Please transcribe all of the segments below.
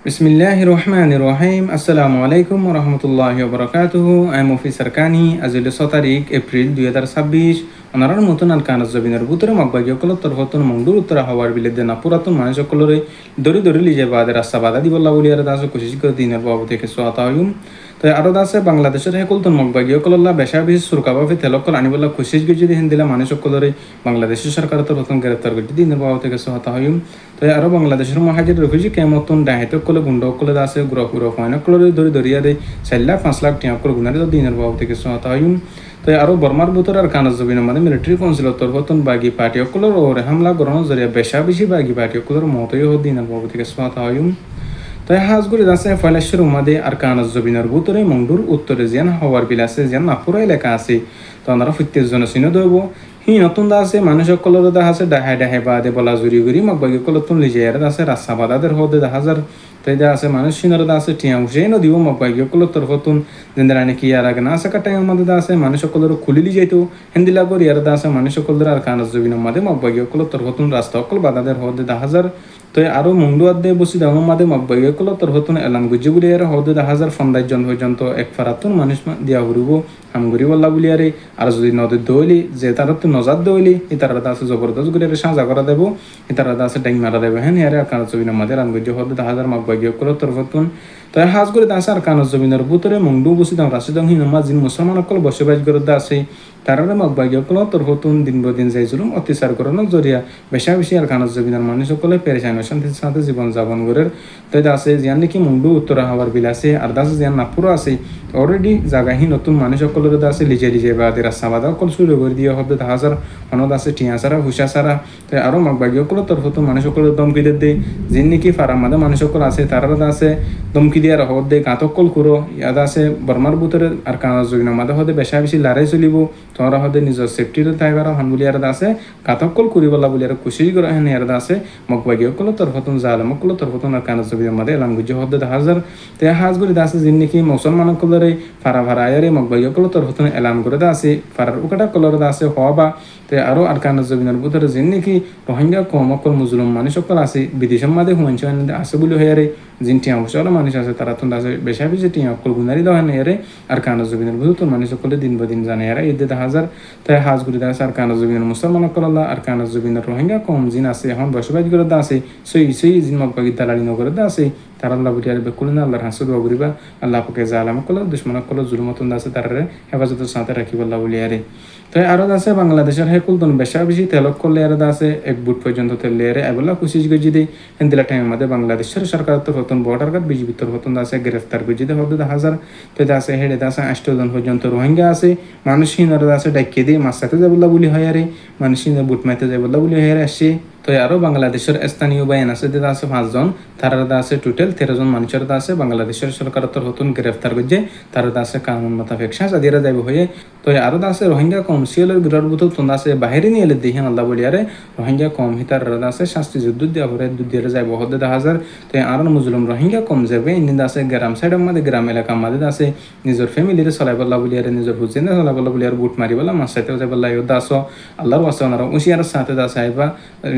বিসমিল্লাহির রহমানির রহিম। আসসালামু আলাইকুম ওয়া রাহমাতুল্লাহি ওয়া বারাকাতুহু। আই মুফি সরকানি আজল 6 তারিখ এপ্রিল 2026 অনারার মতন আল কানাজ জবিনের বুতরে মগবাগিয় কল তরফতন মংদুর উত্তর হাওয়ার বিলেদে না পুরাতন মানুষ সকলরে দরি দরি লিজে বাদে রাস্তা বাদা দিবল্লা বলি আর দাস কোশিশ করে দিনের বাবু থেকে সোয়াতা হইম। তো আরো দাসে বাংলাদেশের হেকুলতন মগবাগিয় কল্লা বেশা বেশি সুরকাবাফে তেলকল আনিবল্লা কোশিশ গিয়ে যদি হিন্দিলা মানুষ সকলরে বাংলাদেশের সরকার তরফতন গ্রেফতার করতে দিনের বাবু থেকে সোয়াতা হইম। তো আরো বাংলাদেশের মহাজির রেফিউজি কেমতন ডাহিত কলে গুন্ড কলে আছে গ্রহ গ্রহ হয় না কলে ধরে ধরিয়া দেয় 4 লাখ 5 লাখ টিয়া করে গুনারে দিনের বাবু থেকে সোয়াতা হইম। তো আরো বর্মার ভিতর আর কানাজ জবিনের মানে মিলিটারি কাউন্সিলর তরফতন বাগি পার্টি অকলর ওরে হামলা গ্রহণ জরিয়া বেশা বেশি বাগি পার্টি অকলর মতই দিনের বাবু থেকে সোয়াতা হইম। তাই হাজগুড়ি আছে ফয়লেশ্বর উমাদে আর কানাজ জবিনের ভিতরে মংডুর উত্তরে যেন হওয়ার বিল আছে যেন নাপুরা এলাকা আছে তো ওনারা 50 জন চিহ্ন দেব হি নতুন দা আছে মানুষ কলর দা আছে ডাহাই ডাহাই বাদে বলা জুরি গুরি মগবাগি কলতুন লিজে আর আছে রাস্তা বাদাদের হদে 10,000 তাই দা আছে মানুষ চিহ্নর দা আছে টিয়া উসে ন দিব মগবাগি কলর তরফতুন জেন্দারা নাকি আর আগে না আছে কাটাই আমাদের দা আছে মানুষ কলর খুলিলি যাইতো হিন্দিলা করি আর দা আছে মানুষ কলর আর কানাজ জবিনের মাঝে মগবাগি কলর তরফতুন রাস্তা অকল বাদাদের হদে 10,000 তো আরো মংডুয়ার দে বসি দাম মাদে মগবাগি কলর তরফতুন এলান গুজি বুড়ি আর হদে 10,000 ফন্দাই জন পর্যন্ত এক ফারাতুন মানুষ দিয়া ঘুরিব হামগুড়ি বল্লা বলি আরে আর যদি নদীর দৌলি যে তারা তো নজার দৌলি ই তারা আছে জবরদস্ত করে সাজা করা দেবো ই তারা আছে ড্যাং মারা দেবে হ্যাঁ আরে আর কানাজ জমিনের মাঝে রান গুজি হদে 10,000 মগবাগি কলর তরফতুন তাই হাজ করে দাস আর কানাজ জমিনের ভিতরে মংডু বসি দাম রাশিদং হিনমা জিন মুসলমান অকল বসবাস করে আছে তারারে মগবাগি কলর তরফতুন দিন দিন যাই জুলুম অত্যাচার করানোর জরিয়া বেশা বেশি আর কানাজ জমিনের মানুষ সকলে পেরেশান শান্তির সাথে জীবন যাপন করে তাই আছে জিয়ান নাকি মংডু উত্তরা হওয়ার বিল আছে আর দাস জিয়ান নাপুরো আছে অলরেডি জায়গাহি নতুন মানুষ সকলের আছে লিজে লিজে বা রাস্তা বাদা অকল শুরু করে দিয়ে হবে 10,000 অনদ আছে টিয়া সারা হুসা সারা তাই আরো মগবাগি কলর তরফতুন মানুষ সকলের দমকি দিয়ে যিন নাকি ফারাম মাদে মানুষ সকল আছে তারা আছে দমকি দিয়ে হদ দে কাতকল করো ইয়াদ আছে বর্মার ভিতরে আর কানাজ জমিনের মাদে হদে বেশা বেশি লড়াই চলিব তোমরা হদে নিজের সেফটির থাকবার হান বলি আর আছে কাতকল করিবলা বলি আর কুশিশ করে হেন আর আছে মগবাগি কলর তরফতুন জালাম কলর তরফতুন আর কানাজ জমিনের মাদে এলাম গুজি হদে 10,000 তে হাজ করে দাসে যিন নাকি মুসলমান কলরে ফারা ফারা আয়ারে মগবাগি কলর তরফতুন এলাম করে আছে ফারার উকাটা কলর আছে হওয়া তে আরো আর কানাজ জমিনের ভিতরে যিন নাকি রোহিঙ্গা কম অকল মুসলিম মানুষ সকল আছে বিদেশের মাঝে হুমাঞ্চন আছে বলে হয়ারে যিন টিয়া অবসর মানুষ আছে তারা তো আছে বেশা বেশি টিয়া অকল গুনারি দেওয়া নেই আরে আর কানাজ জমিনের ভিতর মানুষ সকলে দিন দিন জানে এরা ঈদে 10,000 তাই হাজ করে আছে আর কানাজ জমিনের মুসলমান অকল আল্লাহ আর কানাজ জমিনের রোহিঙ্গা কম জিন আছে এখন বসবাস করে আছে সই জিন মগবাগি দালালি নগরে আছে তারা আল্লাহ বুঝি আর বেকুলিন আল্লাহর হাসুদ বাবুরিবা আল্লাহ পাকে জালাম কল দুশ্মন কল জুলমতন আছে তারা হেফাজতের সাথে রাখিব আল্লাহ বলি আরে তাই আরো আছে বাংলাদেশের হেকুলতন বেশা বেশি তেলক করলে আর আছে 1 বুট পর্যন্ত তেল লেয়ারে এবলা কুশিশ গজি দেই হিন্দিলা টাইমের মধ্যে বাংলাদেশের সরকার তো হতন বর্ডার গার্ড বিজিবি তোর হতন আছে গ্রেফতার গজি দে হদে 10,000 তো আছে হেডে আছে 8 জন পর্যন্ত রোহিঙ্গা আছে মানুষহীন আর আছে ডাকিয়ে দিয়ে মাসাতে যাবলা বলি হয় আরে মানুষহীন বুট মাইতে যাবলা বলি হয় আরে আসে তো আরো বাংলাদেশের স্থানীয় বাহিন আছে যেটা আছে 5 জন তারা আছে টোটাল 13 জন মানুষের আছে বাংলাদেশের সরকার তো হতন গ্রেফতার করছে তারা আছে কানুন মোতাবেক শাসা দিয়ে যাইব হয়ে তো আরো আছে রোহিঙ্গা কমসিয়ালের বিরাট বুত তোমরা আছে বাইরে নিয়ে এলে দেখেন আল্লাহ বলি আরে রোহিঙ্গা কম হিতার আছে শাস্তি যুদ্ধ দেওয়া করে দুধ দিয়ে যাইব হদে 10,000 তো আর মুসলিম রোহিঙ্গা কম যাবে ইন্দিন আছে গ্রাম সাইডের মধ্যে গ্রাম এলাকার মধ্যে আছে নিজের ফ্যামিলির চলাইবল্লা বলি আরে নিজের হুজেনে চলাইবল্লা বলি আর বুট মারিবলা মাছ সাথে যাইবল্লা ইউদা আসো আল্লাহর ওয়াসে ওনারা উশিয়ার সাথে আছে আইবা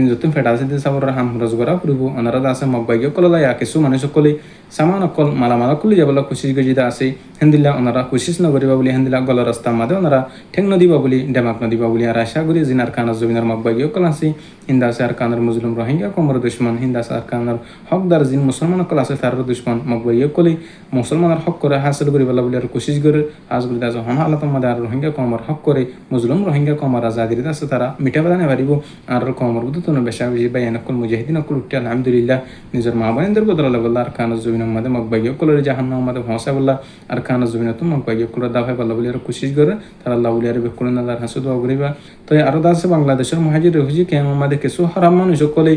নিজতুন ফেডা আছে সাবর হাম রজ করা ফুরিব ওনারা আছে মগবাগি কললা ইয়া কিছু মানুষ সকলে সামান অকল মালামালা খুলি যাবলা কুশিশ গজিদা আছে হেন্দিলা ওনারা কুশিশ নগরিবা বলি হেন্দিলা গল রাস্তা মাদে ওনারা ঠেং নদিবা বলি ডেমাক নদিবা বলি আর আশা করি জিনার কানার জমিনার মগবাগি অকল আছে হিন্দা আছে আর কানার মুসলিম রোহিঙ্গা কমর দুশ্মন হিন্দা আছে আর কানার হকদার জিন মুসলমান অকল আছে তার দুশ্মন মগবাগি অকলি মুসলমানের হক করে হাসিল করিবলা বলি আর কুশিশ করে আজ করি আছে হন হালাত মাদে আর রোহিঙ্গা কমর হক করে মুসলিম রোহিঙ্গা কমর আজাদির আছে তারা মিঠা বাদানে পারিব আর কমর বুদ্ধ বেশা বেশি বা এনকল মুজাহিদিন অকল উঠে আলহামদুলিল্লাহ নিজের মা বানিদের বদলা বললা আর কানার জমিনের মধ্যে মগবাগি অকলের জাহান্নাম মধ্যে ভসা বললা আর কানার জমিনে তো মগবাগি অকলের দাফাই বললা বলি আর কুশিশ করে তারা আল্লাহ বলি আর বেকুলেন আল্লাহর হাসুদ অগরিবা তো আরো আছে বাংলাদেশের মহাজির রেফিউজি কেমন মাঝে কিছু হারাম মানুষ সকলে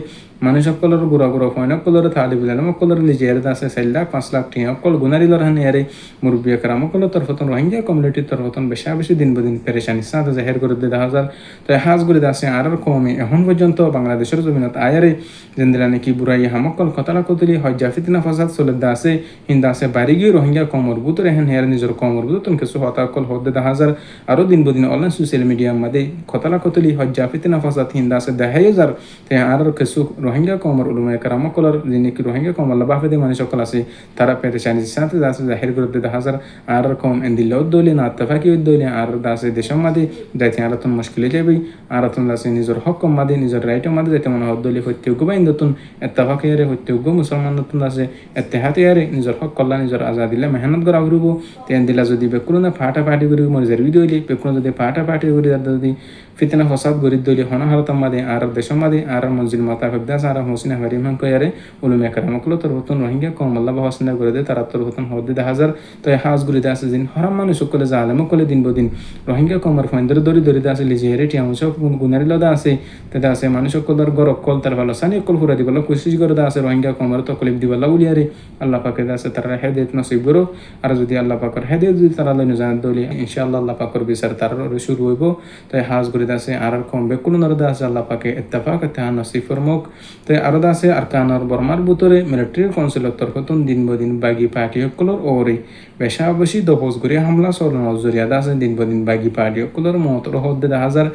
মানুষ সকলের গুড়া গুড়া ফয়ন অকলের থালি বিলাম অকলের নিজে এর আছে 4 লাখ 5 লাখ টিয়া অকল গুনারিলর হানি আরে মুরব্বী একরাম অকলের তরফতন রোহিঙ্গা কমিউনিটির তরফতন বেশা বেশি দিন বদিন পেরেশানি সাথে জাহের করে 10,000 তো হাজ করে আছে আর কমে এখন পর্যন্ত বাংলাদেশ বাংলাদেশের জমিনত আয়ারে জেন্দিলা নাকি বুড়াই হামকল কতলা কতলি হজ্জা ফিতনা ফাসাদ চলেদা আছে হিন্দা আছে বাড়ি গিয়ে রোহিঙ্গা কমর বুতরে হেন হেয়ার নিজের কমর বুতন কিছু হতাকল হদ্দে হাজার আরও দিন বদিন অনলাইন সোশ্যাল মিডিয়ার মাঝে কতলা কতলি হজ্জা ফিতনা ফাসাদ হিন্দা আছে দেখাই হাজার তে আর কিছু রোহিঙ্গা কমর উলুমায় কারামকলর যিনি কি রোহিঙ্গা কমর লাফাফেদে মানুষ সকল আছে তারা পেরেশানি সাথে আছে জাহির বিরুদ্ধে হাজার আর কম এন্দিল্লা উদ্দৌলি না আত্তাফাকি উদ্দৌলি আর দাসে দেশের মাঝে যাইতে আরাতন মুশকিলে যাবি আরাতন দাসে নিজের হক মাঝে নিজের রাইটের মাঝে যাইতে মনে উদ্দৌলি হত্যে উগ্রবাইন দতুন এত্তাফাকি আরে হত্যে উগ্র মুসলমান দতুন দাসে এত্তেহাতে আরে নিজের হক কল্লা নিজের আজাদিলে মেহনত করা ঘুরব তেন দিলা যদি বেকুলো না ফাটা ফাটি করি মরে যাবি দইলি বেকুলো যদি ফাটা ফাটি করি যদি ফিতনা ফসাদ গরিব দইলি হনা হারতাম মাদে আর দেশের মাঝে আর মঞ্জিল মাতা ফেবদাস আর হোসিনা হারিমান কয়ারে উলুমে কারামকলো তোর হতন রোহিঙ্গা কম আল্লাহ হসিনা করে দে তারা তোর হতন হদ্দে হাজার তো হাজ গুরিতে আছে দিন হরাম মানুষ সকলে জালেম কলে দিন বদিন রোহিঙ্গা কমার ফাইন্দার দরি দরিতে আছে লিজে হেরে টিয়া মুসব গুনারি লদা আছে তেদা আছে মানুষ সকলের গরক কল তার ভালো সানি কল ফুরা দিবলা কোশিশ করে দা আছে রোহিঙ্গা কমার তকলিফ দিবলা উলিয়ারে আল্লাহ পাকে আছে তারা হেদায়েত নসিব করো আর যদি আল্লাহ পাকের হেদায়েত যদি তারা লইন জানাত দলি ইনশাআল্লাহ আল্লাহ পাকের বিচার তার শুরু হইব তাই হাজ গুরিতে আছে আর কম বেকুল নরদা আছে আল্লাহ পাকে ইত্তেফাক তাহা নসিব ফরমুক তাই আরদা আছে আরকানার বর্মার ভিতরে মিলিটারি কাউন্সিলের তরফতন দিন বদিন বাগি পার্টি সকলের ওরে বেশা বেশি দপজ করে হামলা চলানো জরিয়াদা আছে দিন বদিন বাগি পার্টি সকলের মতর হদ্দে হাজার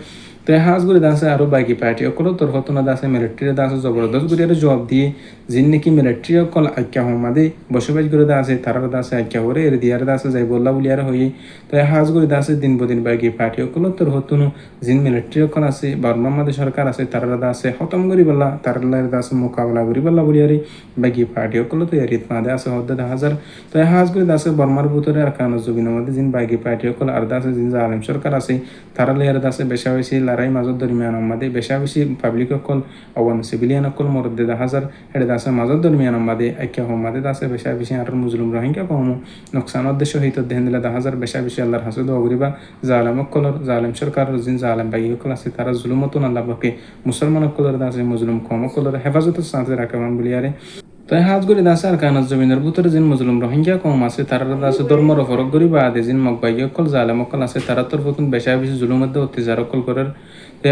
তো হাজ করে দাসে আরও বাকি পার্টি সকলের তরফতনা দাসে মিলিটারি দাসে জবরদস্ত করে জবাব দিয়ে যিনি নাকি মিলিটারি সকল আজ্ঞা হমাদে বসবাস করে দাসে তারা দাসে আজ্ঞা করে এর দিয়ার দাসে যাই বললা বলিয়ার হয়ে তো হাজ করে দাসে দিন বদিন বাকি পার্টি সকলের তরফতন যিন মিলিটারি সকল আছে বাংলাদেশ সরকার আছে তারা দাসে খতম করি বললা তারা দাসে মোকাবিলা করি বললা বলিয়ারে বাকি পার্টি সকল তো এরিত মাদে আছে হদ্দে হাজার তো হাজ করে দাসে বর্মার ভিতরে আর কানো জবিনের মধ্যে যিন বাকি পার্টি সকল আর দাসে যিন আলেম সরকার আছে তারা লেয়ার দাসে বেশা বেশি লড়াই মাজত দরমিয়ান আমাদের বেশা বেশি পাবলিক অকল অবন সিভিলিয়ান অকল মরদে হাজার হেডে দাসে মাজত দরমিয়ান আমাদের ঐক্য হমাদে দাসে বেশা বেশি আর মুসলিম রোহিঙ্গা কম নোকসান উদ্দেশ্য হইত দেহেন দিলে হাজার বেশা বেশি আল্লাহর হাসুদ অগরিবা জালেম অকলর জালেম সরকার যিন জালেম বাগি অকল আছে তারা জুলুমতন আল্লাহ বাকে মুসলমান অকলর দাসে মুসলিম কম অকলর হেফাজতের সাথে রাখবান বলিয়ারে তাই হাজ গরি দাসে আর কানাজ জমিনের ভিতরে যিন মুসলিম রোহিঙ্গা কম আছে তারা দাসে ধর্মর ফরক গরি বা আদে যিন মকবাই অকল জালেম অকল আছে তারা তোর প্রথম বেশা বেশি জুলুমধ্যে অত্যাচার অকল করার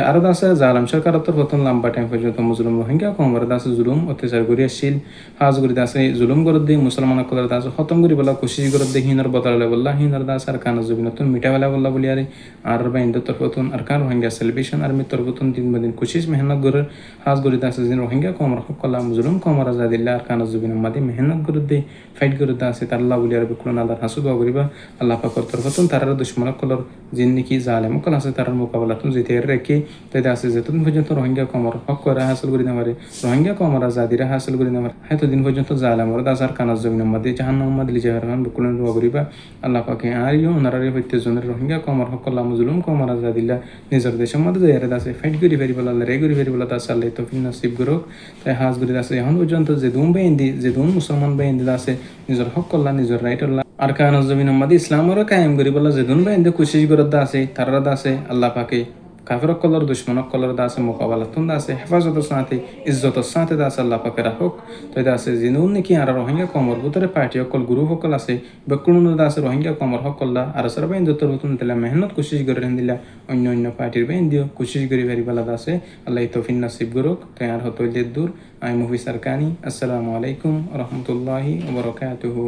আরো দাসে জালেম সরকার তোর প্রথম লম্বা টাইম পর্যন্ত মুসলিম রোহিঙ্গা কমর দাসে জুলুম অত্যাচার করি আসছিল হাজ গরি দাসে জুলুম করে দিয়ে মুসলমান অকলের দাসে খতম করি বলা কোশিশ করে দিয়ে হিনর বদলালে বললা হিনর দাস আর কানাজ জমিনতুন মিঠা বেলা বললা বলি আরে আর বাইন্দ তোর প্রথম আর কান রোহিঙ্গা সেলিব্রেশন আর্মি তোর প্রথম দিন বদিন কোশিশ মেহনত করে হাজ গরি দাসে যিন রোহিঙ্গা কমর কল্লা মুসলিম কমর আজাদিল্লা আর কানাজ জমিনের মাঝে মেহনত করে দিয়ে ফাইট করে আছে তার আল্লাহ বলি আর বিকুল আল্লাহর হাসু দোয়া করিবা আল্লাহ পাকর তোর প্রথম তারা দুশ্মন কলর যিন নাকি জালেম কল আছে তার মোকাবেলা তুমি যেতে রেখে তাই আছে যেতদিন পর্যন্ত রোহিঙ্গা কমর হক করে হাসিল করে নেওয়ারে রোহিঙ্গা কমর আজাদিরা হাসিল করে নেওয়ার এতদিন পর্যন্ত জালেমর দাসার কানাজ জমিনের মধ্যে জাহান্নাম মাদ লিজা রহমান বিকুল দোয়া করিবা আল্লাহ পাকে আর ইউ ওনারে হইতে জনের রোহিঙ্গা কমর হক আল্লাহ মুজলুম কমর আজাদিল্লা নিজের দেশের মধ্যে যাই আছে ফাইট করি ফেরি বলা রে করি ফেরি বলা দাস আল্লাহ তৌফিক নসিব করুক তাই হাজ করে আছে এখন পর্যন্ত যে দুম বেইন্দি যে দুম মুসলমান বেইন্দি আছে নিজের হক আল্লাহ নিজের রাইট আল্লাহ আর কানাজ জমিনের মধ্যে ইসলামর কায়েম করি বলা যে দুম বেইন্দি কোশিশ করে আছে তারা আছে আল্লাহ পাকে কাফের কলর দুশ্মন কলর দাসে মোকাবেলা তুম দাসে হেফাজতের সাথে ইজ্জতের সাথে দাসে আল্লাহ পাকে রাখুক তো দাসে জিনুন নাকি আর রোহিঙ্গা কমর ভিতরে পার্টি সকল গুরু সকল আছে বেকুল দাসে রোহিঙ্গা কমর সকল্লা আর সর বাইন যতর নতুন দিলা মেহনত কোশিশ করে দিলা অন্য অন্য পার্টির বাইন দিও কোশিশ করে ভেরি বেলা দাসে আল্লাহ তৌফিক নসিব করুক তো আর হতো দূর আই মুফি সরকানি আসসালামু আলাইকুম রহমতুল্লাহি ওয়া বারাকাতুহু।